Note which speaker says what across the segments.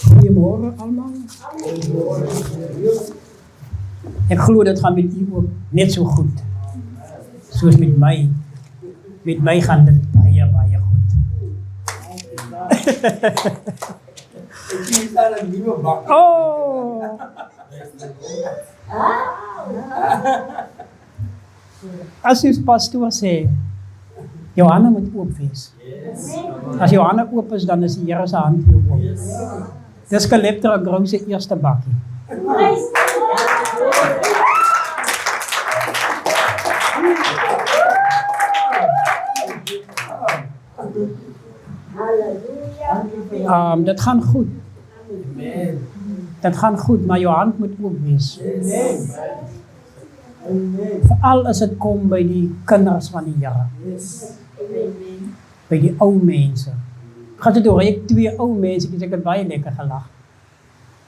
Speaker 1: Goeiemôre allemaal. Ek glo dit gaan met u ook net so goed soos met my. Met my gaan dit baie baie goed.
Speaker 2: Ek sien daar 'n nuwe bak.
Speaker 1: Oh! As u pastoor sê, Johanna moet oop wees. As Johanna oop is, dan is die Here se hand hier oop. Dis Kaleptra Grou se eerste bakkie. Dit gaan goed. Dit gaan goed, maar jou hand moet oop wees. Veral as dit kom by die kinders van die Here. By die ou mense. Gaan dit oor ek 2 ou mense, ek het baie lekker gelag.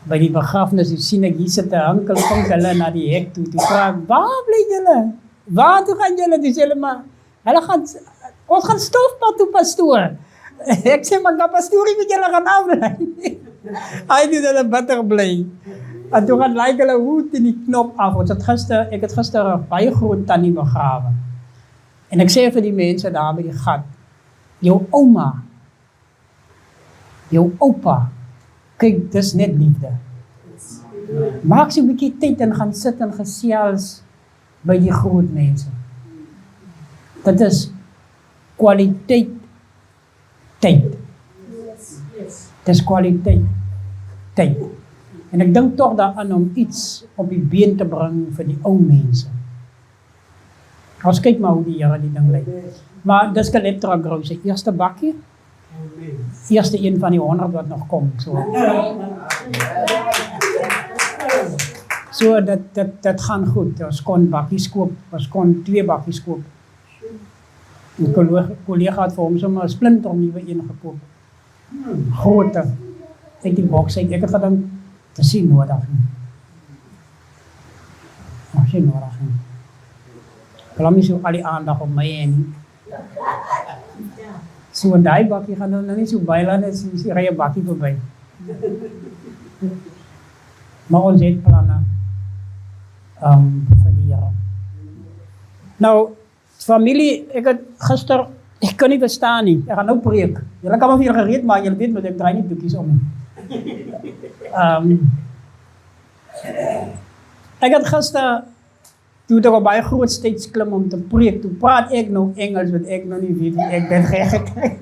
Speaker 1: By die begrafnis sien ek hier sit 'n hankel kom hulle na die hek toe. Toe vra ek, waar bly julle? Waar toe gaan julle? Dis hulle maar, ons gaan stofpad toe pastoor. Ek sê maar die pastoorie moet julle gaan aflei. Hy het hulle bitter bly. En toe gaan lyk hulle hoed in die knop af. Ek het gister 'n baie groot tannie begrawe. En ek sê vir die mense daar by die gat, jou ouma, jou oupa, kyk, dis net liefde. Maak so 'n bietjie tyd en gaan sit en gesels by die groot mense. Dit is kwaliteit tyd. Dis kwaliteit tyd. En ek dink tog daaraan om iets op die been te bring vir die ou mense. Ons kyk maar hoe die Here die ding lei. Maar dis Kaleptra Grou se eerste bakkie. Eerste een van die 100 wat nog kom. So dit gaan goed. Ons kon bakkies koop. Ons kon 2 bakkies koop. 'n kollega het vir hom sommer 'n splinter nuwe een gekoop. Groter. Uit die boks uit. Ek het gedink, dit is nie nodig nie. Dit is nie nodig nie. Klaar nie so al die aandag op my en so 'n daai bakkie gaan nou nie so bylaan as die rye bakkie verby. Maar ons het planne vir die Here. Nou, familie, ek het gister, ek kan nie verstaan nie, ek gaan nou preek. Julle kan maar vir julle gereed maak, julle weet, maar ek draai nie doekies om. Ek het gister, toe ek op baie groot steeds klim om te preek, toe praat ek nou Engels, wat ek nou nie weet wie ek ben gekry.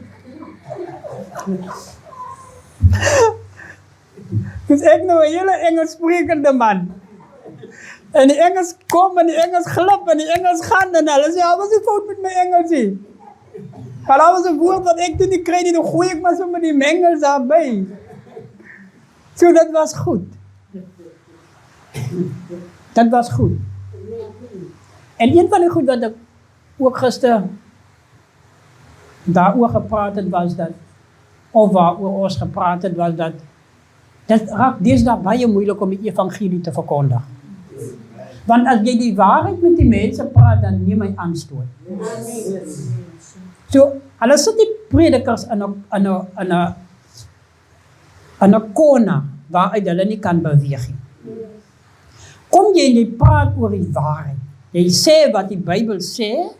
Speaker 1: Dus ek nou 'n hele Engels sprekende man. En die Engels kom en die Engels glip en die Engels gaan en hulle sê, wat is die fout met my Engelsie? Maar dat was 'n woord wat ek toen nie kry nie, dan gooi ek maar so met die mengels daarbij. So dat was goed. Dat was goed. En een van die goed wat ek ook gister daaroor gepraat het was dat, of waaroor ons gepraat het was dat, dit raak deesdae baie moeilik om die evangelie te verkondig. Want as jy die waarheid met die mense praat, dan neem hy aanstoot. So, hulle sit die predikers in 'n kona waaruit hulle nie kan beweeg nie. Kom jy en jy praat oor die waarheid. Jy sê wat die Bybel sê,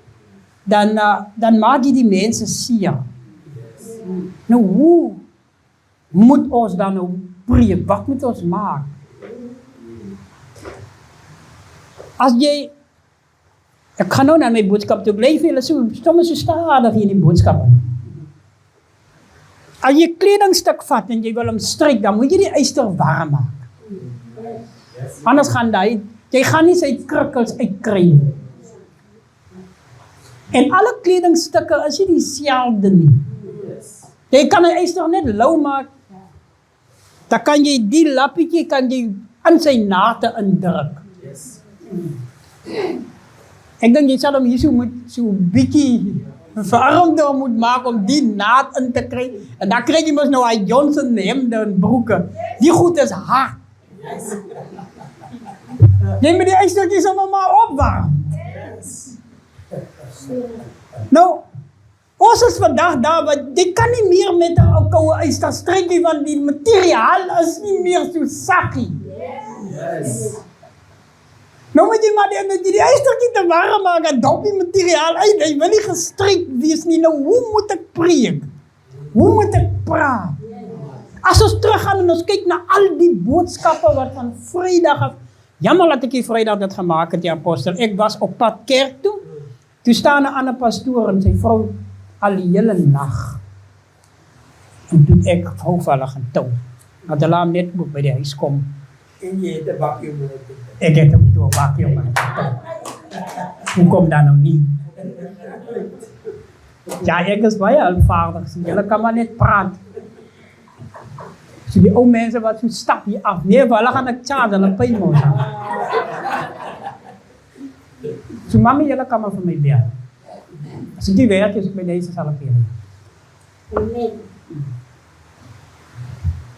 Speaker 1: dan maak jy die mense seer. Nou, hoe moet ons dan nou preek? Wat moet ons maak? As jy, ek gaan nou na my boodskap toe, ek leef julle so stadig in die boodskap. As jy kledingstuk vat en jy wil hom stryk, dan moet jy die yster warm maak. Anders gaan jy gaan nie sy krikkels uitkry nie. En alle kledingstukke is nie dieselfde nie. Jy kan 'n yster net lou maak, dan kan jy die lappietjie kan jy in sy nate indruk. Ek dink jy sal hom hier so bietjie verarmde moet maak om die naad in te kry. En dan kry jy mos nou hy Johnson hemde en broeke. Die goed is hard. Jy moet die ystertjies allemaal maar opwarm. Nou, Ons is vandag daar, want jy kan nie meer met 'n ou koue yster stryk nie, want die materiaal is nie meer so sakkie.
Speaker 2: Yes.
Speaker 1: Nou moet jy maar die ystertjie te warm maak, en dop die materiaal uit, hy wil nie gestryk wees nie. Nou, hoe moet ek preek? Hoe moet ek praat? As ons teruggaan en ons kyk na al die boodskappe wat van Vrydag af, jammer dat ek die Vrydag dit gemaak het, die apostel, ek was op pad kerk toe, toe staan 'n ander pastoor en sy vrou al die hele nag, en toe ek hoofvallig en tou, dat hulle hom net moet by die huis kom,
Speaker 2: En jy het 'n bakkie om te
Speaker 1: ek het hom toe 'n bakkie om hoe kom dat nou nie? Ja, ek is baie eenvoudig, so julle kan maar net praat. So die ou mense wat so stap hier af, nee, hulle gaan ek charge, hulle pyn mos. So mami, julle kan maar vir my bel. As ek die werk is, ek by deze sal ek weer.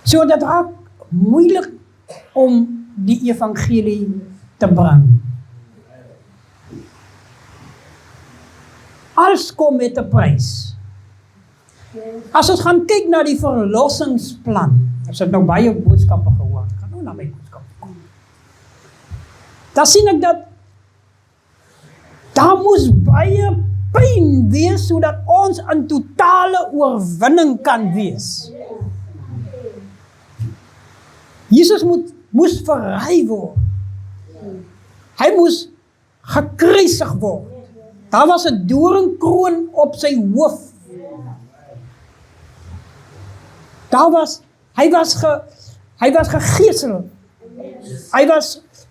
Speaker 1: So dat raak moeilik om die evangelie te bring. Alles kom met 'n prys. As ons gaan kyk na die verlossingsplan, as ek nou baie boodskappe gehoor, ek gaan nou na my boodskap kom. Dan sien ek dat daar moes baie pyn wees sodat ons in totale oorwinning kan wees. Jesus moes verry word. Hy moes gekruisig word. Daar was 'n doringkroon op sy hoof. Hy was gegeesel.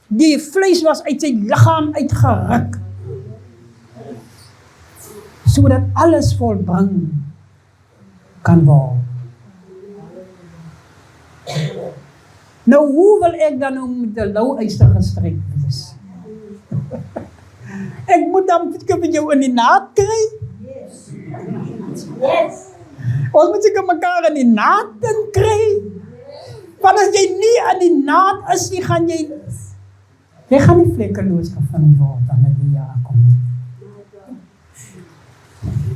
Speaker 1: Die vlees was uit sy liggaam uitgeruk. Sodat alles volbring kan word. Nou, hoe wil ek dan nou met 'n lou yster gestryk wees? Ek moet dan met jou in die naad kry? Yes. Ons moet seker mekaar in die naad kry. Want as jy nie in die naad is nie, gaan jy nie vlekkeloos gevind word wanneer die jaar kom.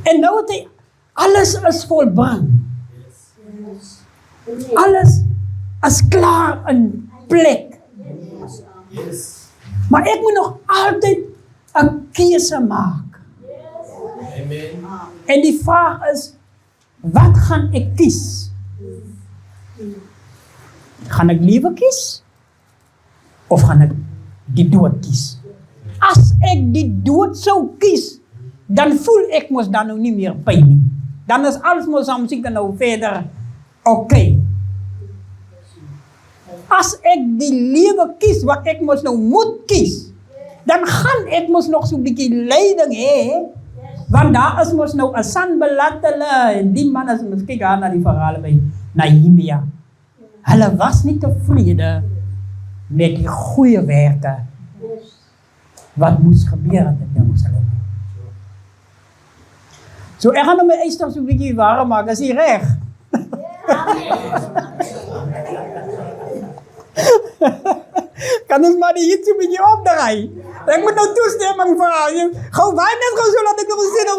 Speaker 1: En nou het hy, alles is volbring. Alles is klaar in plek. Maar ek moet nog altyd 'n keuse maak.
Speaker 2: Amen.
Speaker 1: En die vraag is, wat gaan ek kies? Gaan ek lewe kies? Of gaan ek die dood kies? As ek die dood sou kies, dan voel ek mos dan nou nie meer pyn nie. Dan is alles mos aan musiek nou verder oké. As ek die lewe kies wat ek mos nou moet kies, dan gaan ek mos nog so 'n bietjie lyding hê, want daar is mos nou 'n Sanballat hulle, en die man is miskien gaan na die verhale by Nehemia. Hulle was nie tevrede met die goeie werke wat moes gebeur het in Jerusalem. So ek gaan nou my yster so 'n bietjie warm maak, is jy reg? Kan ons maar die hit so 'n bietjie opdraai? Ek moet nou toestemming vra. Gou waai net gou so laat ek nog sien of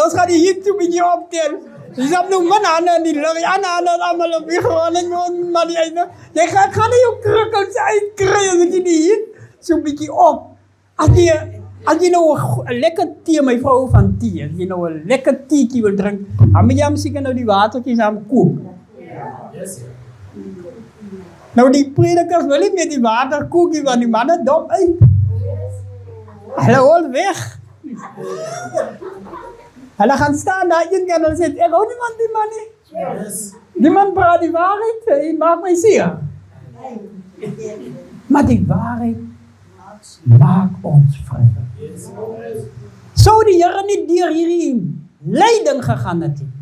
Speaker 1: ons gaan die hit so 'n bietjie optel. Dis op nou man aan die lug, aan almal op die grond en maar die einde. Jy gaan nie jou krukkels uitkry as ek die hit so 'n bietjie op. As jy nou 'n lekker tee, my vrou van tee, as jy nou 'n lekker teetjie wil drink, dan moet jy seker nou die watertjies aan kook.
Speaker 2: Yes.
Speaker 1: Nou die predikers wil nie met die water koekie, want die manne dop uit. Hulle hol weg. Hulle gaan staan daar een keer en hulle sê, ek hou nie van die man nie.
Speaker 2: Yes.
Speaker 1: Die man praat die waarheid, hy maak my seer. Maar die waarheid maak ons vry.
Speaker 2: Yes.
Speaker 1: Sou die Here nie deur hierdie lyding gegaan het nie,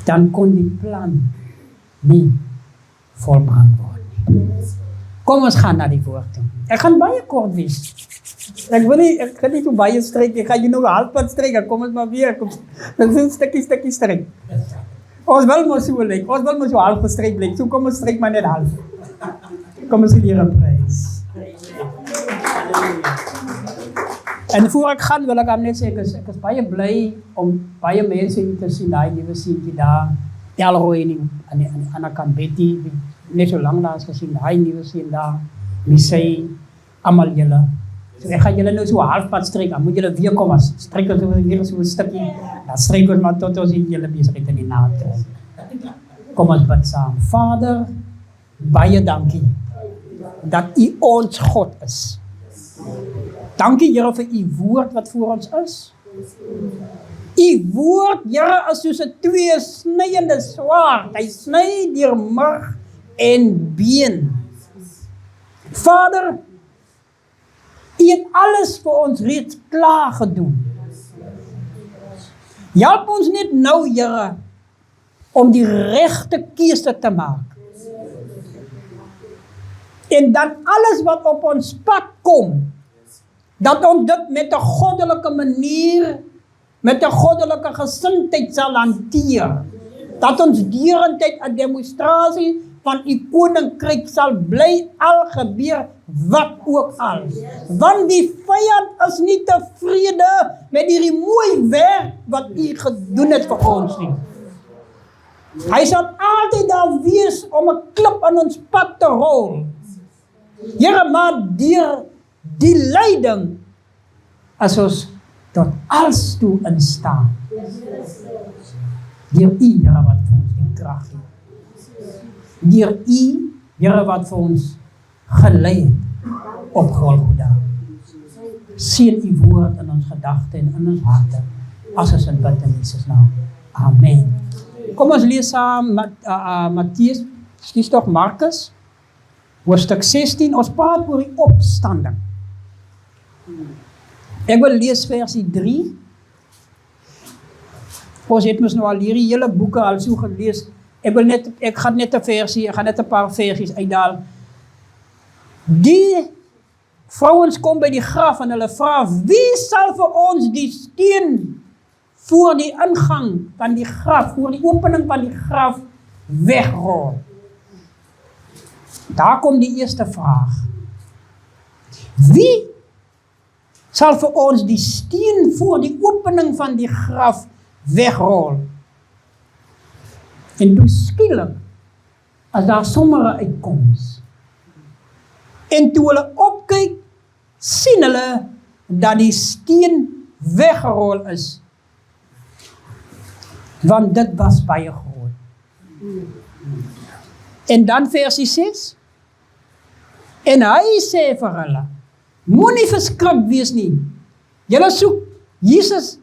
Speaker 1: dan kon die plan nie volbring word nie. Kom ons gaan na die woord toe. Ek gaan baie kort wees. Ek kan nie so baie stryk, ek gaan jy nou 'n halfpad stryk, kom ons maar weer, kom. Dit is 'n stukkie stryk. Ons wil mos so lyk, ons wil mos so half gestryk bly, so kom ons stryk maar net half. Kom ons gee die Here prys. En voor ek gaan wil ek aan net sê ek is baie bly om baie mense hier te sien, daai nuwe seentjie daar, Elroy en aan die ander kant Betty, net so lank daar is gesien, daai nuwe seun daar, Misei, almal julle. So ek gaan julle nou so halfpad stryk, dan moet julle weer kom as stryk ons weer so 'n stukkie, dan stryk ons maar tot ons hier julle besigheid in die naad kry. Kom ons bid saam. Vader, baie dankie dat U ons God is. Dankie Here vir U woord wat voor ons is. U woord, Here, is soos 'n tweesnyende swaard. Hy sny deur murg en been. Vader, U het alles vir ons reeds klaar gedoen. Help ons net nou, Here, om die regte keuse te maak. En dan alles wat op ons pad kom, dat ons dit met 'n goddelike manier, met 'n goddelike gesindheid sal hanteer. Dat ons deurentyd 'n demonstrasie van U koninkryk sal bly, al gebeur wat ook al. Want die vyand is nie tevrede met hierdie mooi werk wat U gedoen het vir ons nie. Hy sal altyd daar wees om 'n klip aan ons pad te rol. Here, maar deur die lyding as ons tot alles toe instaan. Deur U, Here, wat vir ons die krag gee. Deur U, Here, wat vir ons gelei het op Golgotha. Seën U woord in ons gedagte en in ons harte, as ons in bid in Jesus naam. Amen. Kom ons lees saam Matteus, dis tog Markus, hoofstuk 16, ons praat oor die opstanding. Ek wil lees versie 3. Ons het mos nou al hierdie hele boeke al so gelees. Ek gaan net 'n paar versies uithaal. Die vrouens kom by die graf en hulle vra, wie sal vir ons die steen voor die ingang van die graf, voor die opening van die graf wegrol? Daar kom die eerste vraag. Wie sal vir ons die steen voor die opening van die graf wegrol? En toe skielik, as daar sommer 'n uitkoms. En toe hulle opkyk, sien hulle dat die steen weggerol is. Want dit was baie groot. En dan versie 6. En hy sê vir hulle, moenie verskrik wees nie. Julle soek Jesus,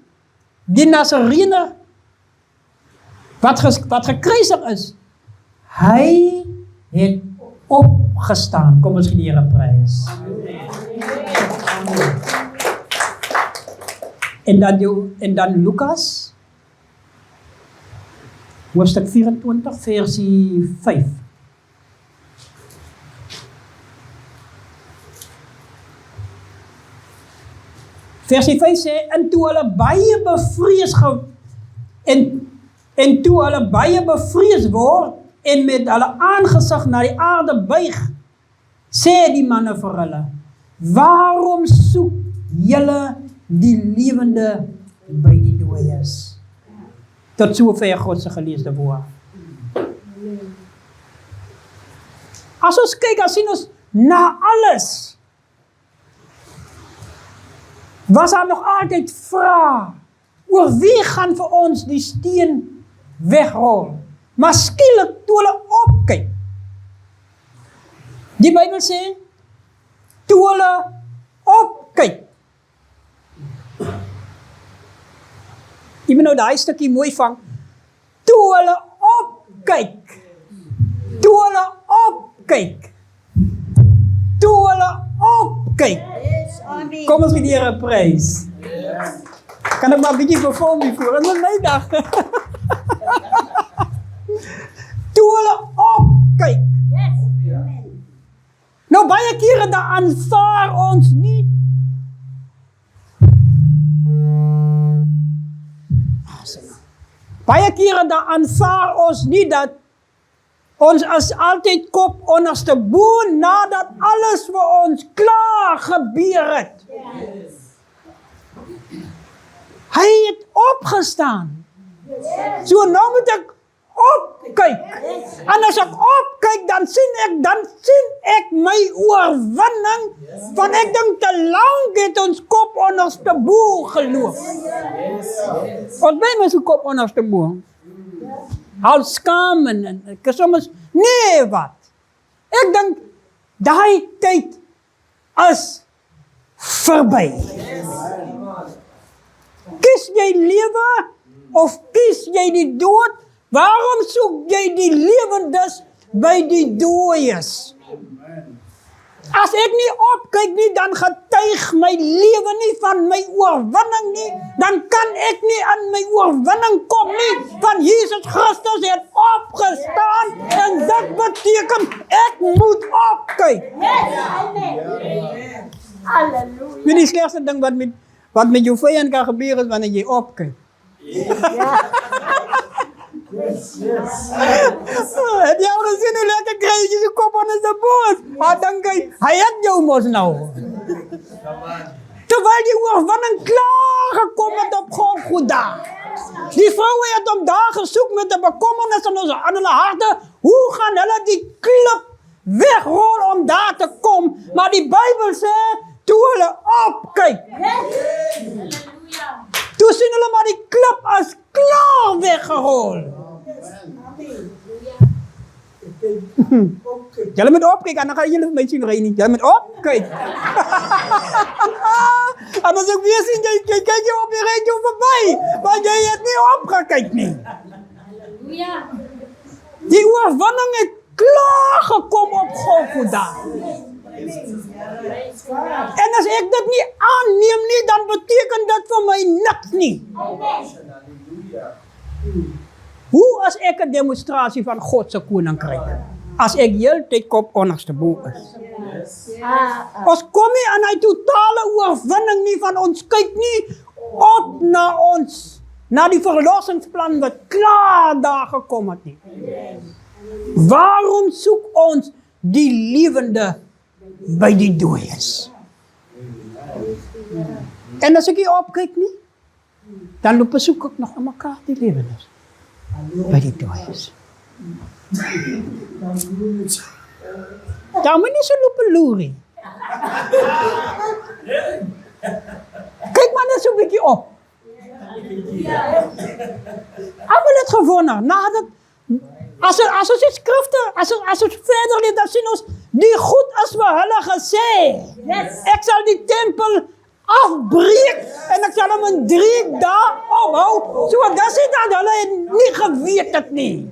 Speaker 1: die Nasarener, wat gekruisig is. Hy het opgestaan. Kom ons gee die Here prys. En dan Lukas, hoofstuk 24, versie 5. Versie 5 sê, en toe hulle baie bevrees word, en met hulle aangesig na die aarde buig, sê die manne vir hulle, waarom soek julle die lewende by die dooies? Tot sover God se geleesde woord. As ons kyk, as sien ons na alles, was daar nog altyd vrae oor wie gaan vir ons die steen wegrol. Maar skielik toe hulle opkyk, die Bybel sê, toe hulle opkyk, jy moet nou daai stukkie mooi vang, toe hulle opkyk, kom ons gee die Here prys. Kan ek maar 'n bietjie perform hiervoor, en dan my dag. Toe hulle opkyk. Nou baie kere dan aanvaar ons nie. Baie kere dan aanvaar ons nie dat ons as altyd kop onderste bo nadat alles vir ons klaar gebeur het. Hy het opgestaan. So nou moet ek opkyk. En as ek opkyk, dan sien ek my oorwinning, want ek dink te lank het ons kop onderste bo geloop. Ons bly met so kop onderste bo. Al skaam en ek soms, nee wat. Ek dink, daai tyd is verby. Kies jy lewe of kies jy die dood? Waarom soek jy die lewendes by die dooies? As ek nie opkyk nie, dan getuig my lewe nie van my oorwinning nie, dan kan ek nie aan my oorwinning kom nie, want Jesus Christus het opgestaan, en dit beteken, ek moet opkyk.
Speaker 3: Halleluja.
Speaker 1: Weet die slegste ding wat met jou vyand kan gebeur is wanneer jy opkyk. Het jy al gezien hoe lekker krijg je zijn kop onder de boot? Hij denkt, hij heeft jou mos nou. Terwijl die oorwinning klaar gekomen het op Golgotha. Die vrouwen het op daar gezoekt met de bekommernis aan hulle harte. Hoe gaan hulle die klip wegrollen om daar te komen? Maar die Bijbel zegt, toen hulle opkyk. Toen zien hulle maar die klip als klaar weggerold. Julle moet opkyk, en dan gaan julle my sien ry nie. Julle moet opkyk. En as ek weer sien, jy kyk jy op die radio verby, want jy het nie opgekyk nie. Die oorwinning het klaar gekom op Golgotha. En as ek dit nie aanneem nie, dan beteken dit vir my niks nie. Hoe as ek 'n demonstrasie van God se koninkryk? As ek heeltyd kop onderste bo is. Ons kom nie aan hy totale oorwinning nie, van ons kyk nie op na die verlossingsplan wat klaar daar gekom het nie. Waarom soek ons die lewende by die dooies? En as ek hier opkyk nie, dan loop besoek ek nog aan mekaar die lewendes by die dooies. Daar moet nie so loop loerie. Kyk maar net so 'n bietjie op. Almal het gewonder, nadat as ons die skrifte, as ons verder lees, dan sien ons, die goed is vir hulle gesê. Ek sal die tempel afbreek, en ek sal hom in 3 dae opbou. So dat sê dat hulle het nie geweet het nie.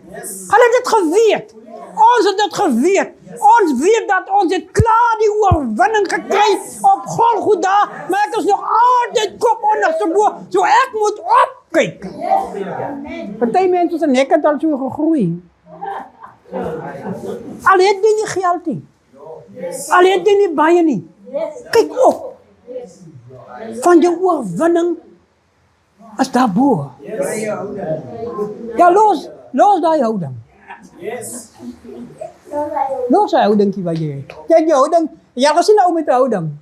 Speaker 1: Hulle het dit geweet. Ons het dit geweet. Ons weet dat ons het klaar die oorwinning gekry op Golgotha, maar ek is nog altyd kop onderste bo, so ek moet opkyk. Party mense se nek het al so gegroei. Al het jy nie geld nie. Al het jy nie baie nie. Kyk op. Van jou oorwinning is daar bo. Ja, los daai houding. Los daai houdingkie wat jy het. Kyk jou houding, jy gesien nou met die houding.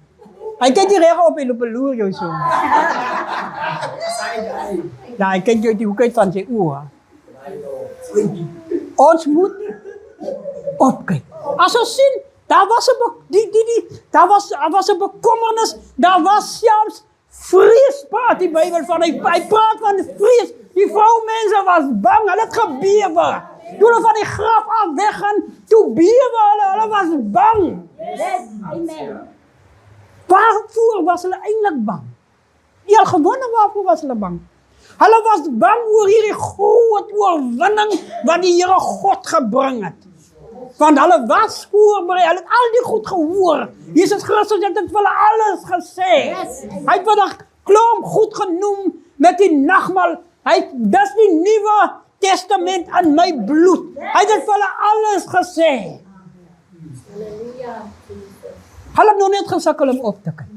Speaker 1: Hy kyk nie reg op en loop loer jou so. Ja, hy kyk jou die hoek uit van sy oë. Ons moet opkyk. As ons sien, daar was 'n bekommernis, daar was selfs vrees, praat die Bybel van, hy praat van vrees. Die vroumense was bang, hulle het gebewe. Toen hulle van die graf af weggaan, toe bewe hulle was bang. Waarvoor was hulle eintlik bang? Die al gewone waarvoor was hulle bang? Hulle was bang oor hierdie groot oorwinning wat die Here God gebring het. Want hulle was voorberei, hulle het al die goed gehoor. Jesus Christus het dit vir hulle alles gesê. Hy het hulle klomp goed genoem met die nagmaal. Dis die Nuwe Testament aan my bloed. Hy het dit vir hulle alles gesê. Hulle het nog net gesukkel om op te kyk.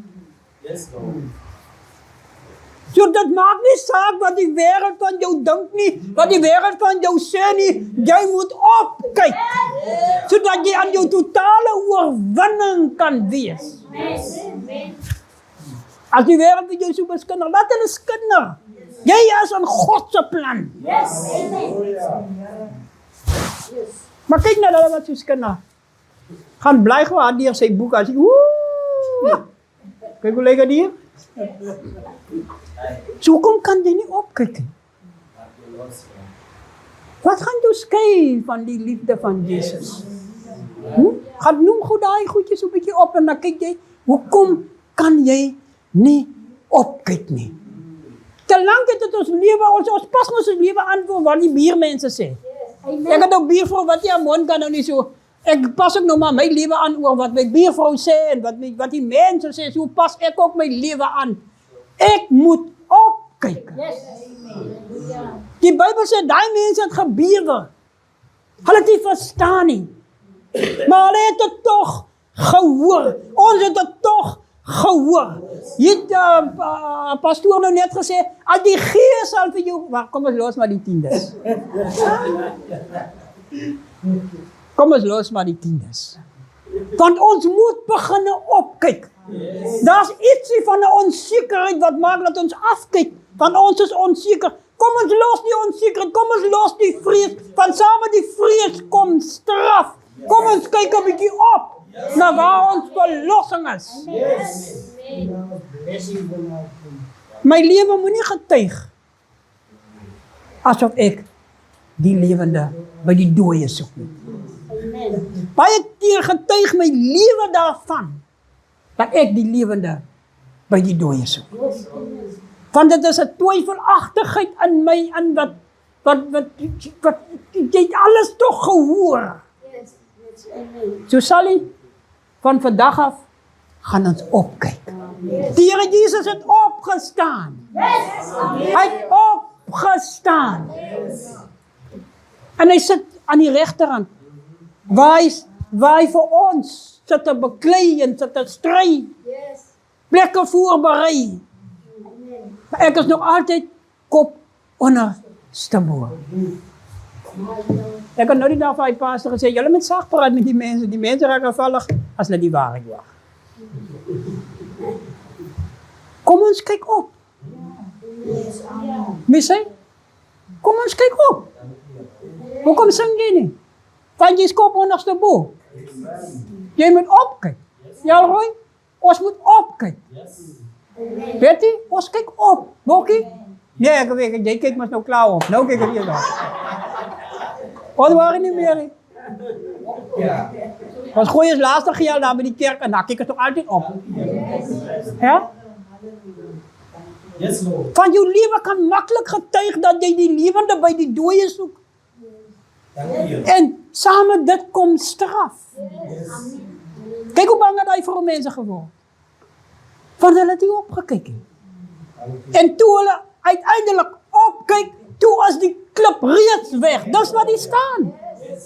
Speaker 1: So dit maak nie saak wat die wêreld van jou dink nie, wat die wêreld van jou sê nie, jy moet opkyk, sodat jy aan jou totale oorwinning kan wees. As die wêreld vir jou so beskinder, laat hulle skinder. Jy is in God se plan. Maar kyk na hulle wat soos kinders gaan bly gehad deur sy boek as woe. Kyk hoe lyk dit hier? So hoekom kan jy nie opkyk nie? Wat gaan jy skei van die liefde van Jesus? Gaan noem goed daai goedjies so 'n bietjie op en dan kyk jy, hoekom kan jy nie opkyk nie? Te lank het ons lewe, ons pas ons lewe aan vir wat die buurmense sê. Ek het ook buurvrou wat jy aan mond kan nou nie so. Ek pas ook nou maar my lewe aan oor wat my buurvrou sê en wat die mense sê, so pas ek ook my lewe aan. Ek moet opkyk. Die Bybel sê daai mense het gebewe. Hulle het nie verstaan nie. Maar hulle het dit tog gehoor. Ons het dit tog gehoor. Jy het pastoor nou net gesê, as die Gees sal vir jou, kom ons los maar die tiendes. Kom ons los maar die tiendes. Want ons moet begin opkyk. Daar's ietsie van 'n onsekerheid wat maak dat ons afkyk, want ons is onseker. Kom ons los die onsekerheid, kom ons los die vrees, want saam met die vrees kom straf. Kom ons kyk 'n bietjie op na waar ons verlossing is. My lewe moenie getuig asof ek die lewende by die dooie soek nie. Baie keer getuig my lewe daarvan dat ek die lewende by die dooie soek. Want dit is 'n twyfelagtigheid in my, in wat jy het alles tog gehoor. So Sally, van vandag af gaan ons opkyk. Die Here Jesus het opgestaan. Hy het opgestaan. En hy sit aan die regterhand. Waar hy vir ons sit te beklei en sit te stry. Plekke voorberei. Maar ek is nog altyd kop onderste bo. Ek het nou die dag vir die pastor gesê, julle moet sag praat met die mense raak afvallig as hulle die waarheid wag. Kom ons kyk op. Missy, kom ons kyk op. Hoekom sing jy nie? Want jy is kop onderste bo. Jy moet opkyk. Ja, Roy, ons moet opkyk. Weet jy, ons kyk op. Bokkie? Nee, ek weet, jy kyk mas nou klaar op. Nou kyk ek hier daar. Ons waren nie meer nie. Ons gooi ons laaste geld daar by die kerk en dan kyk ons toch altyd op. Ja? Van jou lewe kan maklik getuig dat jy die lewende by die dooie soek. En saam met dit kom straf. Kyk hoe bang het hy vir mense geword. Want hulle het nie opgekyk nie. En toe hulle uiteindelik opkyk, toe is die klip reeds weg. Dis wat die staan.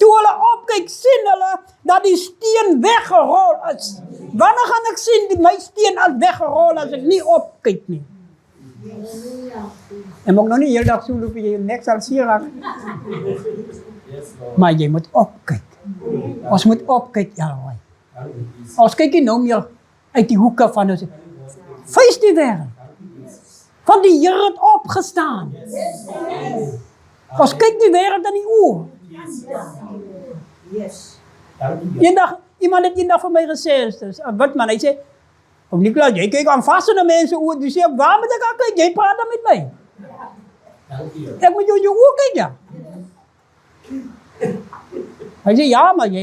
Speaker 1: Toe hulle opkyk, sien hulle dat die steen weggerol is. Wanneer gaan ek sien my steen as weggerol as ek nie opkyk nie? En mag nog nie heel dag so loop jy nek sal seer raak. Maar jy moet opkyk. Ons moet opkyk, ja. Ons kyk nie nou meer uit die hoeke van ons. Fees die wêreld. Want die Here het opgestaan. Ons kyk die wêreld in die oë. Eendag, iemand het eendag vir my gesê, wat man, hy sê, Nicolas, jy kyk aan vas in die mense oë, jy sê, waar moet ek aan kyk? Jy praat dan met my. Ek moet jou in jou oë kyk, ja. Hy sê, ja, maar jy,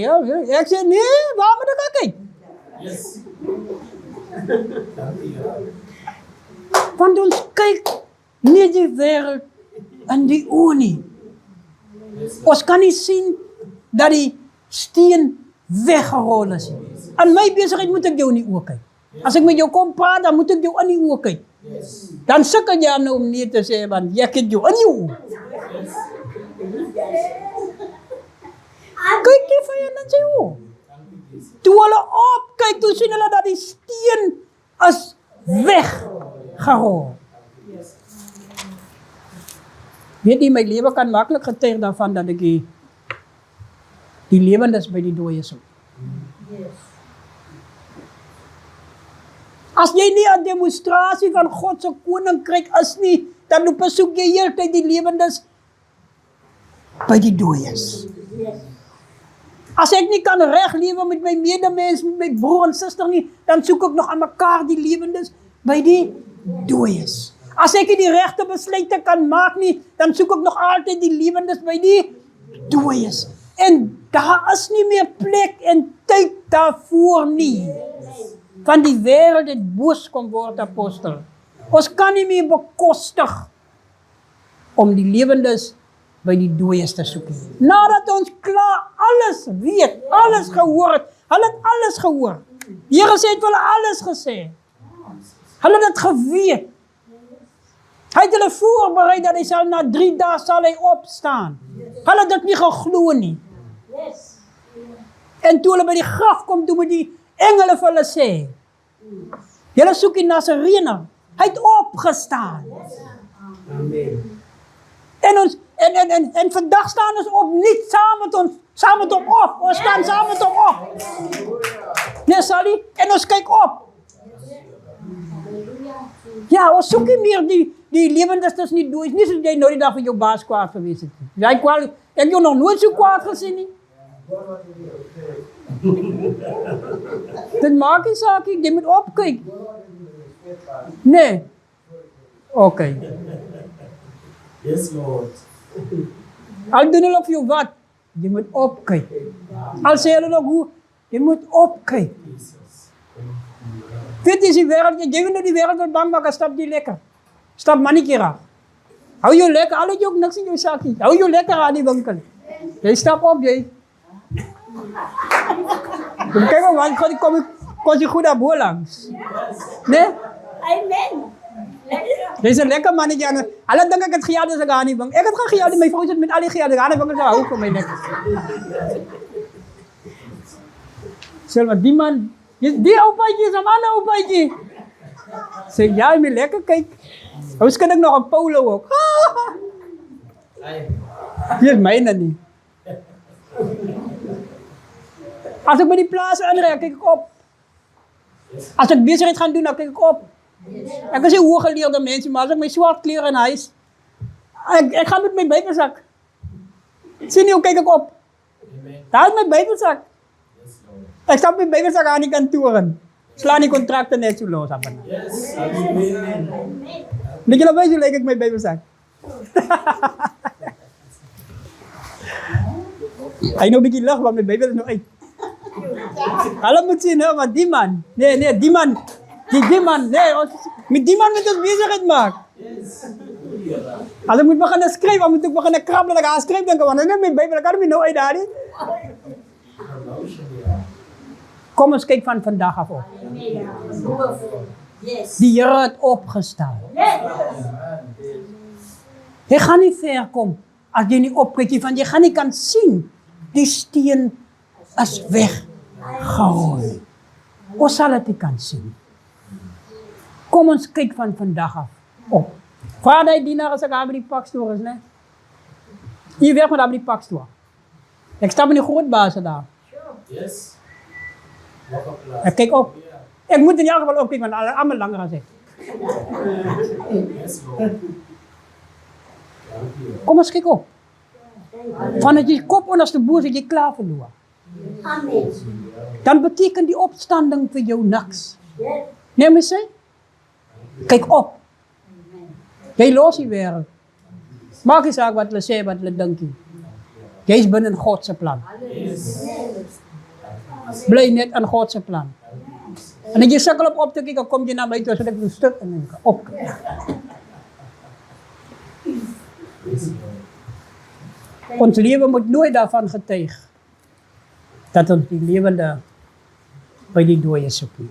Speaker 1: ek sê, nee, waar moet ek aan kyk? Want ons kyk nie die wêreld in die oë nie. Ons kan nie sien dat die steen weggerol is. Aan my besigheid moet ek jou in die oë kyk. As ek met jou kom praat, dan moet ek jou in die oë kyk. Dan sukkel jy nou om nie te sê, want jy kyk jou in die oë. Kyk die vyand in sy oë. Toe hulle opkyk, toe sien hulle dat die steen is weggerol. Weet jy, my lewe kan maklik getuig daarvan dat ek die lewendes by die dooie soek. As jy nie 'n demonstrasie van God se koninkryk is nie, dan besoek jy heeltyd die lewendes by die dooies. As ek nie kan reg lewe met my medemens, met my broer en suster nie, dan soek ek nog aan mekaar die lewendes by die dooies. As ek nie die regte besluite kan maak nie, dan soek ek nog altyd die lewendes by die dooies. En daar is nie meer plek en tyd daarvoor nie. Van die wêreld het boos kom word, apostel. Ons kan nie meer bekostig om die lewendes by die dooies te soek nie. Nadat ons klaar alles weet, alles gehoor het, hulle het alles gehoor. Die Here sê het vir hulle alles gesê. Hulle het dit geweet. Hy het hulle voorberei dat hy sal na 3 dae sal hy opstaan. Hulle het dit nie geglo nie. En toe hulle by die graf kom, toe moet die engele vir hulle sê, julle soek die Nasarener, hy het opgestaan.
Speaker 2: Amen.
Speaker 1: En vandag staan ons op, niet saam met hom op, ons staan saam met hom op. Nee, Sally, en ons kyk op. Ja, ons soek nie meer die lewendes tussen die dooies, nie soos jy nou die dag van jou baas kwaad gewees het. Ek het jou nog nooit so kwaad gesien nie. Dit maak nie saak, jy moet opkyk. Nee. Okay.
Speaker 2: Yes, Lord.
Speaker 1: Al doen hulle vir jou wat, jy moet opkyk. Al sê hulle nog hoe, jy moet opkyk. Dit is die wêreld, jy wil nou die wêreld wat bang maak, stap die lekker. Stap mannetjie raak. Hou jou lekker, al het jy ook niks in jou sakkie. Hou jou lekker aan die winkel. Jy stap op, jy. Kyk maar, want kom jy goed daar bo langs. Nee?
Speaker 3: Amen.
Speaker 1: Dis 'n lekker mannetjie aan. Hulle dink ek het gejaag as ek aan die wing. Ek het gaan gejaag, my vrou sit met al die gejaag. Aan die wing is hou vir my lekker. Selma, die man, die oupaatjie is 'n ander oupaatjie. Sê ja, my lekker kyk. Hoe skud ek nog 'n polo ook? Hier is myne nie. As ek by die plaas inry, kyk ek op. As ek besigheid gaan doen, dan kyk ek op. Ek is 'n hooggeleerde mens, maar as ek my swart klere in huis, ek gaan met my Bybelsak. Sien jy hoe kyk ek op? Daar is my Bybelsak. Ek stap my Bybelsak aan die kantoor in. Slaan die kontrakte net so los af.
Speaker 2: Yes. Amen.
Speaker 1: Weet julle hoe lyk ek my Bybelsak? Hy nou 'n bietjie lig, want my Bybel is nou uit. Hulle moet sien, nou, maar die man, nee, die man, nee, met die man moet ons besigheid maak. Hulle moet begin skryf, dan moet ek begin krap, dat ek aan skryf, dan kan ek my Bybel, kan ek nou uit daar nie. Kom ons kyk van vandag af op. Die Here het opgestaan. Jy gaan nie ver kom, as jy nie opkyk, want jy gaan nie kan sien, die steen is weggerol. Ons sal dit nie kan sien. Kom ons kyk van vandag af op. Vra die dienaar as ek daar by die pakstoor is, ne? Hier werk met daar by die pakstoor. Ek stap in die groot baas daar.
Speaker 2: Yes.
Speaker 1: Ek kyk op. Ek moet in elk geval opkyk, want hulle almal langer as ek.
Speaker 2: Yes, Lord.
Speaker 1: Kom ons kyk op. Vanuit jy kop onderste boos het jy klaar verloor.
Speaker 3: Amen.
Speaker 1: Dan beteken die opstanding vir jou niks. Nee, my sê? Kyk op. Jy los die wêreld. Maak nie saak wat hulle sê, wat hulle dink nie. Jy is binne God se plan. Bly net in God se plan. En as jy sukkel op te kyk, dan kom jy na my toe, sodat ek 'n stuk in op. Ons lewe moet nooit daarvan getuig dat ons die lewende by die dooie soek nie.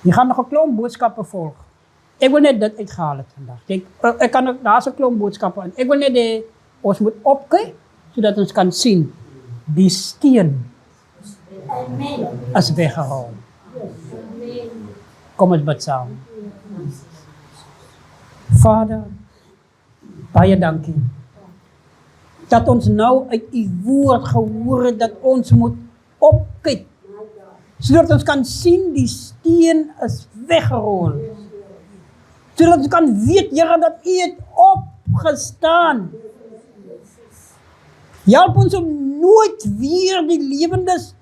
Speaker 1: Jy gaan nog 'n klomp boodskappe volg. Ek wil net dit uitgehaal het vandag. Kyk, daar's 'n klomp boodskappe in. Ek wil net ons moet opkyk sodat ons kan sien die steen is weggehaal. Kom ons bid saam. Vader, baie dankie dat ons nou uit u woord gehoor het dat ons moet opkyk sodat ons kan sien die steen is weggerol. Sodat ons kan weet, Here, dat U het opgestaan. Help ons om nooit weer die lewendes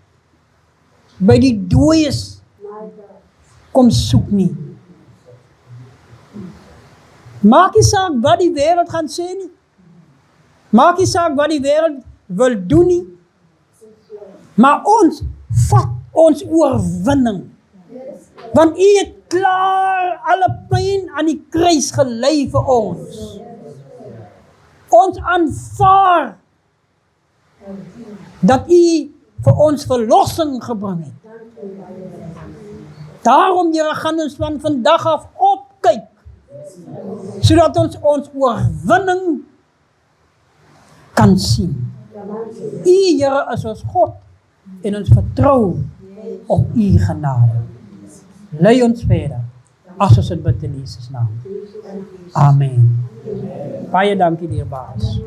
Speaker 1: by die dooies kom soek nie. Maak nie saak wat die wêreld gaan sê nie. Maak nie saak wat die wêreld wil doen nie. Maar ons vat ons oorwinning. Want U het klaar alle pyn aan die kruis gelei vir ons. Ons aanvaar dat U vir ons verlossing gebring het. Daarom, Here, gaan ons van vandag af opkyk, sodat ons oorwinning kan sien. U, Here, is ons God en ons vertrou op U genade. Lei ons verder, as ons dit bid in Jesus naam. Amen. Baie dankie, dierbares.